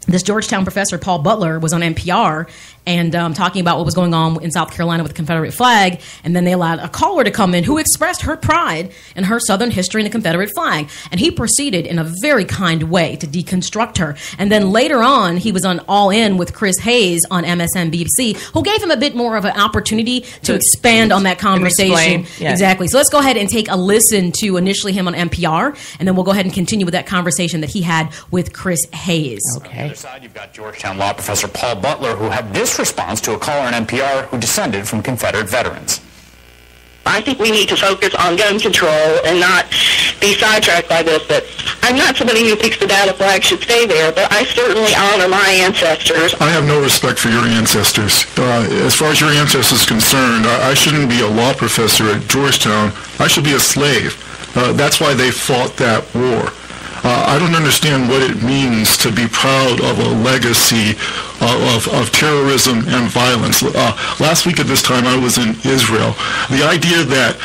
this Georgetown professor, Paul Butler, was on NPR and talking about what was going on in South Carolina with the Confederate flag. And then they allowed a caller to come in who expressed her pride in her Southern history and the Confederate flag. And he proceeded in a very kind way to deconstruct her. And then later on, he was on All In with Chris Hayes on MSNBC, who gave him a bit more of an opportunity to expand on that conversation. Yes. Exactly. So let's go ahead and take a listen to initially him on NPR, and then we'll go ahead and continue with that conversation that he had with Chris Hayes. Okay. On the other side, you've got Georgetown law professor Paul Butler, who had this response to a caller on NPR who descended from Confederate veterans. I think we need to focus on gun control and not be sidetracked by this. But I'm not somebody who thinks the data flag should stay there, but I certainly honor my ancestors. I have no respect for your ancestors. As far as your ancestors are concerned, I shouldn't be a law professor at Georgetown. I should be a slave. That's why they fought that war. I don't understand what it means to be proud of a legacy of terrorism and violence. Last week at this time, I was in Israel. The idea that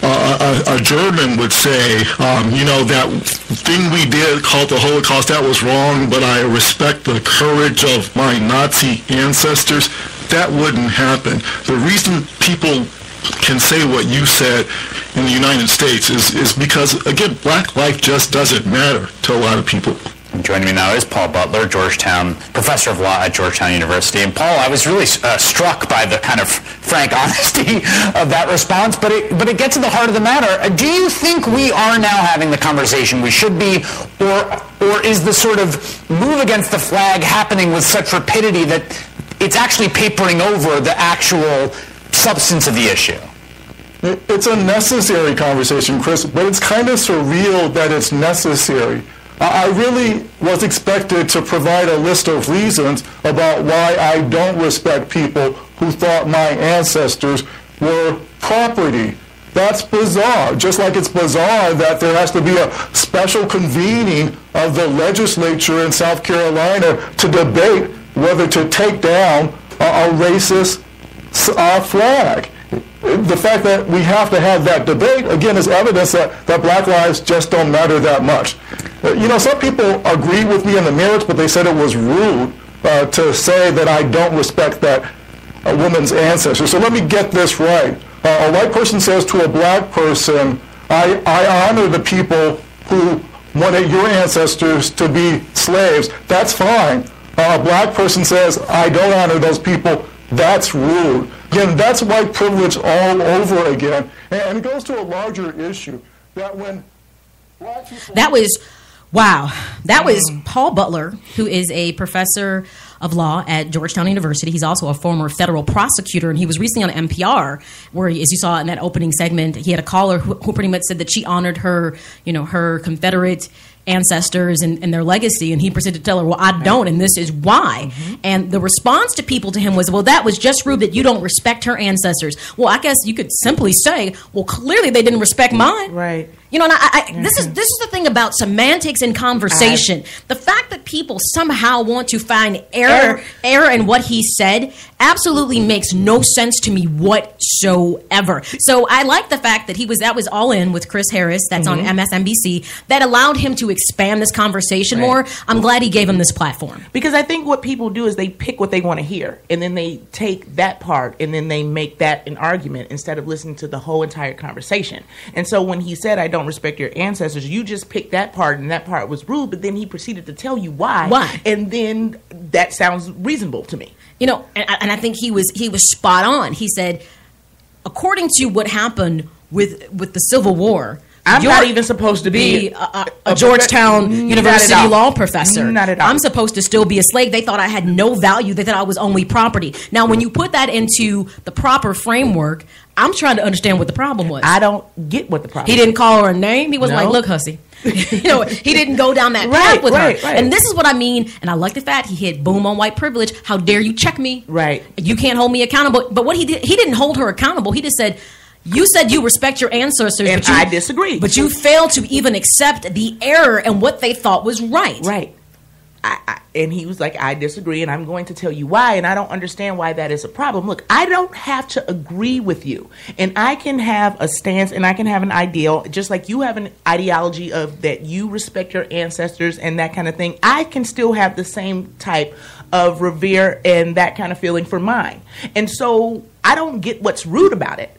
a German would say, that thing we did called the Holocaust, that was wrong, but I respect the courage of my Nazi ancestors, that wouldn't happen. The reason people can say what you said in the United States is because, again, black life just doesn't matter to a lot of people. And joining me now is Paul Butler, Georgetown professor of law at Georgetown University. And Paul, I was really struck by the kind of frank honesty of that response, but it gets to the heart of the matter. Do you think we are now having the conversation we should be, or is the sort of move against the flag happening with such rapidity that it's actually papering over the actual substance of the issue? It's a necessary conversation, Chris, but it's kind of surreal that it's necessary. I really was expected to provide a list of reasons about why I don't respect people who thought my ancestors were property. That's bizarre, just like it's bizarre that there has to be a special convening of the legislature in South Carolina to debate whether to take down a racist flag. The fact that we have to have that debate, again, is evidence that black lives just don't matter that much. Some people agree with me on the merits, but they said it was rude to say that I don't respect that woman's ancestors. So let me get this right. A white person says to a black person, I honor the people who wanted your ancestors to be slaves. That's fine. A black person says, I don't honor those people. That's rude. Again, that's white privilege all over again. And it goes to a larger issue that when black people... That was Paul Butler, who is a professor of law at Georgetown University. He's also a former federal prosecutor, and he was recently on NPR, where, as you saw in that opening segment, he had a caller who pretty much said that she honored her, her Confederate ancestors and their legacy, and he proceeded to tell her, well, I don't, and this is why. Mm-hmm. And the response to people to him was, well, that was just rude that you don't respect her ancestors. Well, I guess you could simply say, well, clearly they didn't respect mine. Right. And this is the thing about semantics in conversation. The fact that people somehow want to find error in what he said absolutely makes no sense to me whatsoever. So I like the fact that that was All In with Chris Harris, that's on MSNBC, that allowed him to expand this conversation more. I'm glad he gave him this platform. Because I think what people do is they pick what they want to hear, and then they take that part, and then they make that an argument instead of listening to the whole entire conversation. And so when he said, I don't respect your ancestors, you just picked that part, and that part was rude, but then he proceeded to tell you why. And then that sounds reasonable to me. And I think he was spot on. He said, according to what happened with the Civil War, I'm not even supposed to be a Georgetown University law professor. Not at all. I'm supposed to still be a slave. They thought I had no value. They thought I was only property. Now, when you put that into the proper framework, I'm trying to understand what the problem was. I don't get what the problem He didn't call her a name. He wasn't like, look, hussy. He didn't go down that path with her. Right. And this is what I mean. And I like the fact he hit boom on white privilege. How dare you check me? Right. You can't hold me accountable. But what he did, he didn't hold her accountable. He just said, you said you respect your ancestors. And I disagree. But you failed to even accept the error and what they thought was right. Right. And he was like, I disagree, and I'm going to tell you why, and I don't understand why that is a problem. Look, I don't have to agree with you, and I can have a stance, and I can have an ideal, just like you have an ideology of that you respect your ancestors and that kind of thing. I can still have the same type of revere and that kind of feeling for mine. And so I don't get what's rude about it.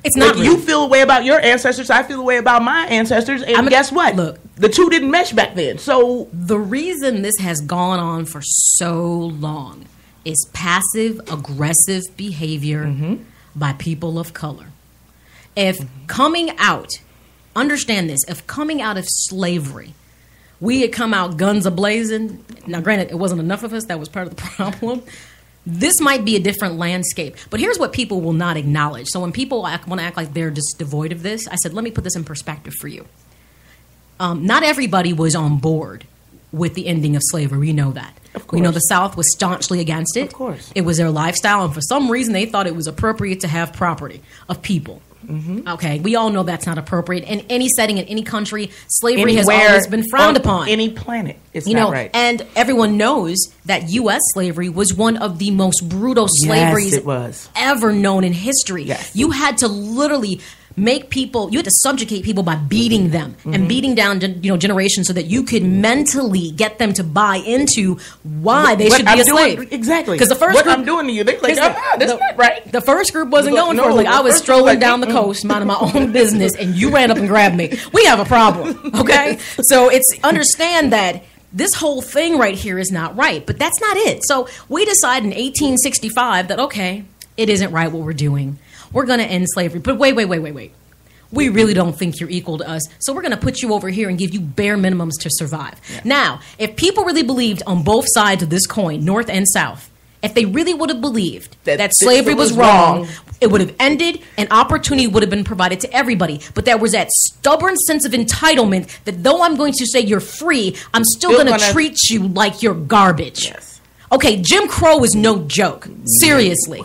It's not like, you feel a way about your ancestors, I feel a way about my ancestors, and guess what? Look, the two didn't mesh back then. So the reason this has gone on for so long is passive aggressive behavior by people of color. If coming out, understand this, if coming out of slavery, we had come out guns a-blazing, now granted, it wasn't enough of us, that was part of the problem. This might be a different landscape. But here's what people will not acknowledge. So when people want to act like they're just devoid of this, I said, let me put this in perspective for you. Not everybody was on board with the ending of slavery. We know that. Of course. We know the South was staunchly against it. Of course. It was their lifestyle, and for some reason they thought it was appropriate to have property of people. Okay, we all know that's not appropriate. In any setting, in any country, slavery has always been frowned upon. Any planet, it's not right. And everyone knows that U.S. slavery was one of the most brutal slaveries it was. ever known in history. Yes. You had to literally make people, you had to subjugate people by beating them and beating down generations so that you could mentally get them to buy into why they should be a slave. Exactly. Because the first what group, I'm doing to you, they're like, this is not right. The first group wasn't going for it. Like, I was strolling down the coast, minding my own business, and you ran up and grabbed me. We have a problem, okay? So it's understand that this whole thing right here is not right, but that's not it. So we decide in 1865 that, okay, it isn't right what we're doing. We're going to end slavery. But wait. We really don't think you're equal to us, so we're going to put you over here and give you bare minimums to survive. Yeah. Now, if people really believed on both sides of this coin, North and South, if they really would have believed that slavery was wrong, it would have ended and opportunity would have been provided to everybody. But there was that stubborn sense of entitlement that though I'm going to say you're free, I'm still going to treat you like you're garbage. Yes. Okay, Jim Crow is no joke. Seriously.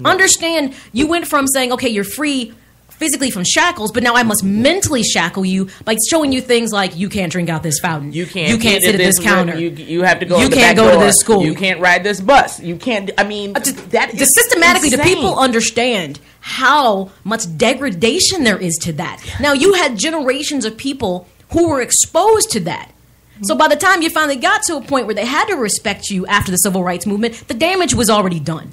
No. Understand, you went from saying, okay, you're free physically from shackles, but now I must mentally shackle you by showing you things like you can't drink out this fountain. You can't sit at this counter. You have to go. You can't go to this school. You can't ride this bus. You can't. I mean, that is systematically. insane. Do people understand how much degradation there is to that? Now you had generations of people who were exposed to that. So by the time you finally got to a point where they had to respect you after the civil rights movement, the damage was already done.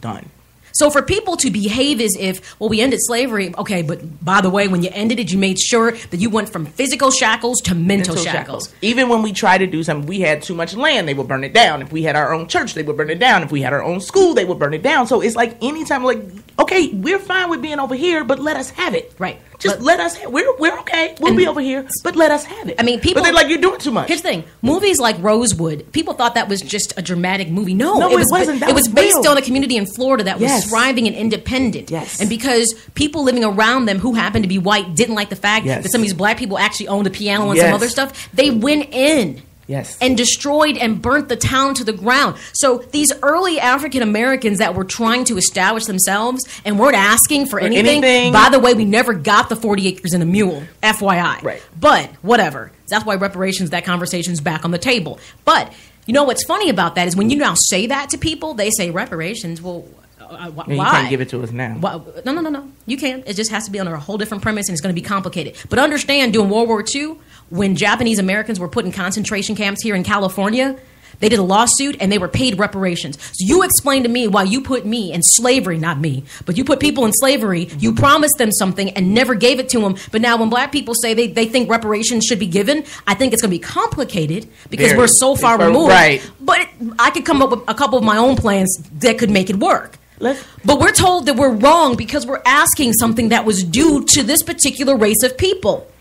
So for people to behave as if, well, we ended slavery, okay, but by the way, when you ended it, you made sure that you went from physical shackles to mental shackles. Even when we tried to do something, we had too much land, they would burn it down. If we had our own church, they would burn it down. If we had our own school, they would burn it down. So it's like anytime, like, okay, we're fine with being over here, but let us have it. Right. Just let us have it. We're okay. We'll be over here, but let us have it. I mean, people... But they're like, you're doing too much. Here's the thing. Movies like Rosewood, people thought that was just a dramatic movie. No, it wasn't. It was based on a community in Florida that was thriving and independent. Yes. And because people living around them who happened to be white didn't like the fact that some of these black people actually owned a piano and some other stuff, they went in. Yes. And destroyed and burnt the town to the ground. So these early African Americans that were trying to establish themselves and weren't asking for anything. By the way, we never got the 40 acres and a mule, FYI. Right. But whatever. That's why reparations, that conversation's back on the table. But you know what's funny about that is when you now say that to people, they say reparations. Well, why? You can't give it to us now. No. You can. It just has to be under a whole different premise and it's going to be complicated. But understand, during World War II, when Japanese Americans were put in concentration camps here in California, they did a lawsuit and they were paid reparations. So you explain to me why you put me in slavery, not me, but you put people in slavery, you promised them something and never gave it to them. But now when black people say they think reparations should be given, I think it's going to be complicated because we're so far removed. Right. But I could come up with a couple of my own plans that could make it work. But we're told that we're wrong because we're asking something that was due to this particular race of people.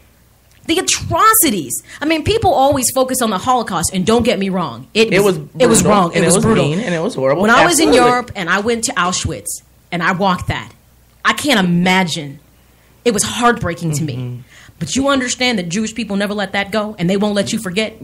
The atrocities. I mean, people always focus on the Holocaust, and don't get me wrong. It was wrong. It was brutal. Mean, and it was horrible. When I was in Europe and I went to Auschwitz and I walked that, I can't imagine. It was heartbreaking to me. But you understand that Jewish people never let that go, and they won't let you forget.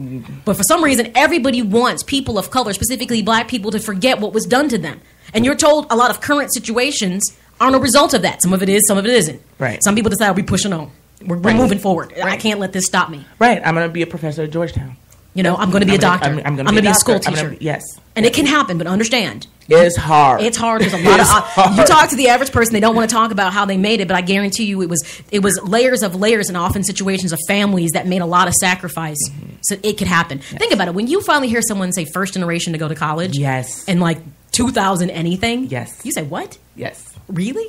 But for some reason, everybody wants people of color, specifically black people, to forget what was done to them. And you're told a lot of current situations aren't a result of that. Some of it is, some of it isn't. Right. Some people decide we're pushing on. We're moving forward. Right. I can't let this stop me. Right. I'm going to be a professor at Georgetown. You know, I'm going to be a doctor. I'm going to be a school doctor. teacher. Yes. And it can happen, but understand. It's hard. It's hard. There's a lot of. You talk to the average person, they don't want to talk about how they made it, but I guarantee you, it was layers of layers, and often situations of families that made a lot of sacrifice, so it could happen. Yes. Think about it. When you finally hear someone say first generation to go to college, yes, and like 2000 anything, yes, you say what? Yes. Really?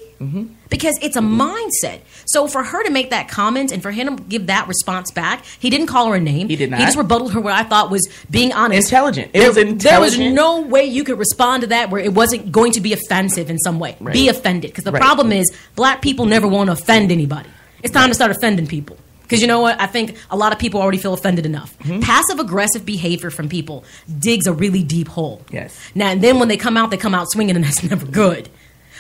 Because it's a mindset. So for her to make that comment and for him to give that response back, he didn't call her a name. He did not. He just rebutted her what I thought was being honest. Intelligent. It was intelligent. There was no way you could respond to that where it wasn't going to be offensive in some way. Right. Be offended. Because the problem is black people never want to offend anybody. It's time to start offending people. Because you know what? I think a lot of people already feel offended enough. Passive-aggressive behavior from people digs a really deep hole. Yes. Now, and then when they come out swinging, and that's never good.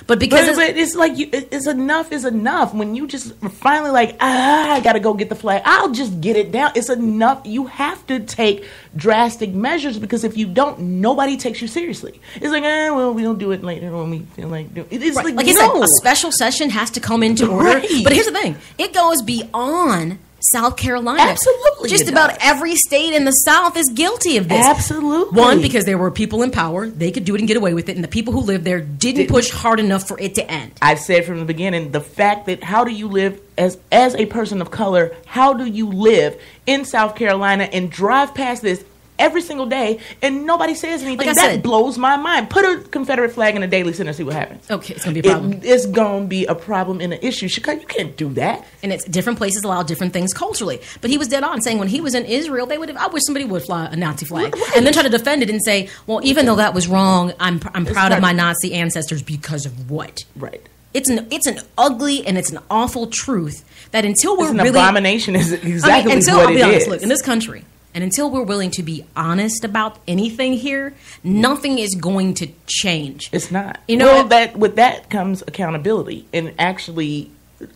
But because it's like it's enough is enough. When you just finally like, I gotta go get the flag. I'll just get it down. It's enough. You have to take drastic measures because if you don't, nobody takes you seriously. It's like, well, we'll do it later when we feel like doing it. It's right. like you said, a special session has to come into order. Right. But here's the thing: it goes beyond South Carolina. Absolutely. Just about every state in the South is guilty of this. Absolutely. One, because there were people in power. They could do it and get away with it. And the people who lived there didn't push hard enough for it to end. I've said from the beginning, the fact that how do you live as a person of color, how do you live in South Carolina and drive past this every single day and nobody says anything? Like that blows my mind. Put a Confederate flag in the Daily Center and see what happens. Okay, it's going to be a problem. It's going to be a problem and an issue. Chicago, you can't do that. And it's different places allow different things culturally. But he was dead on saying when he was in Israel, I wish somebody would fly a Nazi flag. Right. And then try to defend it and say, well, even though that was wrong, I'm proud of my Nazi ancestors because of what? Right. It's an ugly and it's an awful truth that until we're it's an really... abomination is exactly until, what I'll be it honest, is. Look, in this country, and until we're willing to be honest about anything here, nothing is going to change. It's not. You know, with that comes accountability and actually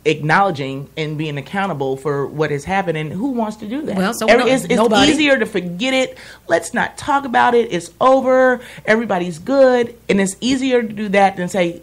acknowledging and being accountable for what has happened. And who wants to do that? Well, so it's easier to forget it. Let's not talk about it. It's over. Everybody's good. And it's easier to do that than say,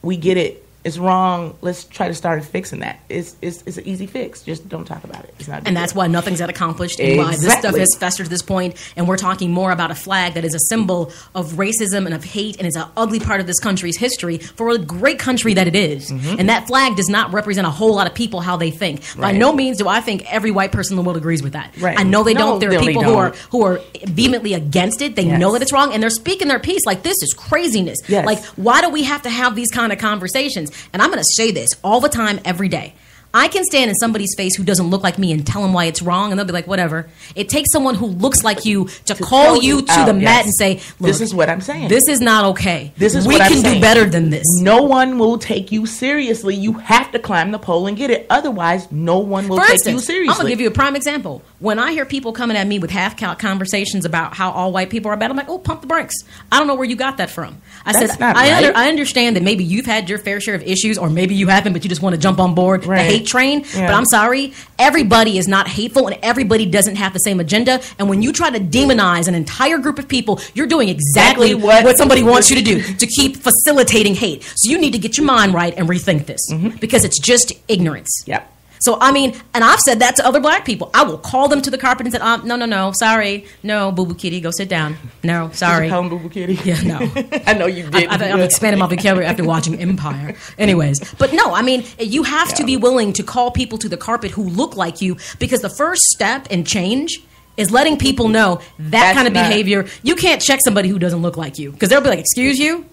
we get it. It's wrong. Let's try to start fixing that. It's an easy fix. Just don't talk about it. It's not. And that's why nothing's got accomplished. And why this stuff has festered to this point. And we're talking more about a flag that is a symbol of racism and of hate, and is an ugly part of this country's history for a great country that it is. And that flag does not represent a whole lot of people how they think. Right. By no means do I think every white person in the world agrees with that. Right. I know they don't. There are people who are vehemently against it. They know that it's wrong, and they're speaking their piece. Like, this is craziness. Yes. Like, why do we have to have these kind of conversations? And I'm going to say this all the time, every day. I can stand in somebody's face who doesn't look like me and tell them why it's wrong, and they'll be like, whatever. It takes someone who looks like you to call you to the mat and say, look, this is what I'm saying. This is not okay. This is we what I'm can saying. do better than this. No one will take you seriously. You have to climb the pole and get it. Otherwise, no one will take you seriously. I'm going to give you a prime example. When I hear people coming at me with half-count conversations about how all white people are bad, I'm like, oh, pump the brakes. I don't know where you got that from. I understand that maybe you've had your fair share of issues, or maybe you haven't, but you just want to jump on board the hate train. Yeah. But I'm sorry, everybody is not hateful, and everybody doesn't have the same agenda. And when you try to demonize an entire group of people, you're doing exactly what somebody wants you to do, to keep facilitating hate. So you need to get your mind right and rethink this, because it's just ignorance. Yep. So, I mean, and I've said that to other black people. I will call them to the carpet and say, no, sorry. No, Boo Boo Kitty, go sit down. No, sorry. Did you call him Boo Boo Kitty? Yeah, no. I know you did. I've expanded my vocabulary after watching Empire. Anyways, but no, I mean, you have to be willing to call people to the carpet who look like you, because the first step in change is letting people know that's kind of behavior. You can't check somebody who doesn't look like you, because they'll be like, excuse you?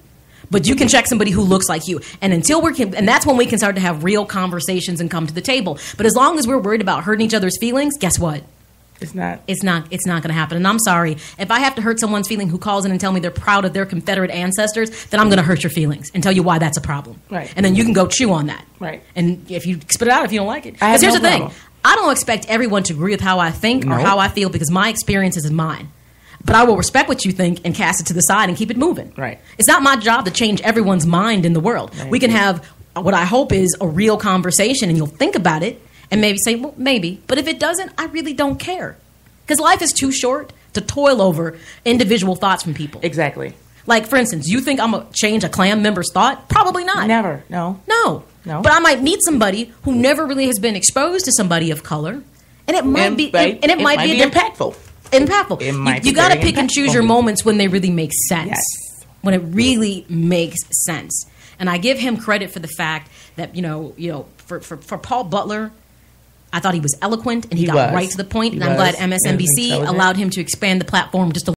But you can check somebody who looks like you. And and that's when we can start to have real conversations and come to the table. But as long as we're worried about hurting each other's feelings, guess what? It's not going to happen. And I'm sorry. If I have to hurt someone's feeling who calls in and tell me they're proud of their Confederate ancestors, then I'm going to hurt your feelings and tell you why that's a problem. Right. And then you can go chew on that. Right. And if you spit it out if you don't like it. Because here's the thing. I don't expect everyone to agree with how I think or how I feel, because my experiences is mine. But I will respect what you think and cast it to the side and keep it moving. Right. It's not my job to change everyone's mind in the world. Right. We can have what I hope is a real conversation, and you'll think about it and maybe say, well, maybe. But if it doesn't, I really don't care. Because life is too short to toil over individual thoughts from people. Exactly. Like, for instance, you think I'm going to change a Klan member's thought? Probably not. Never. No. But I might meet somebody who never really has been exposed to somebody of color, And it might be, right? and it might be impactful. Impactful. It might you be got to very pick and choose impactful. your moments when they really make sense. Yes. When it really makes sense. And I give him credit for the fact that, for Paul Butler, I thought he was eloquent and he got was. right to the point. He And I'm glad was. He was MSNBC intelligent. allowed him to expand the platform just a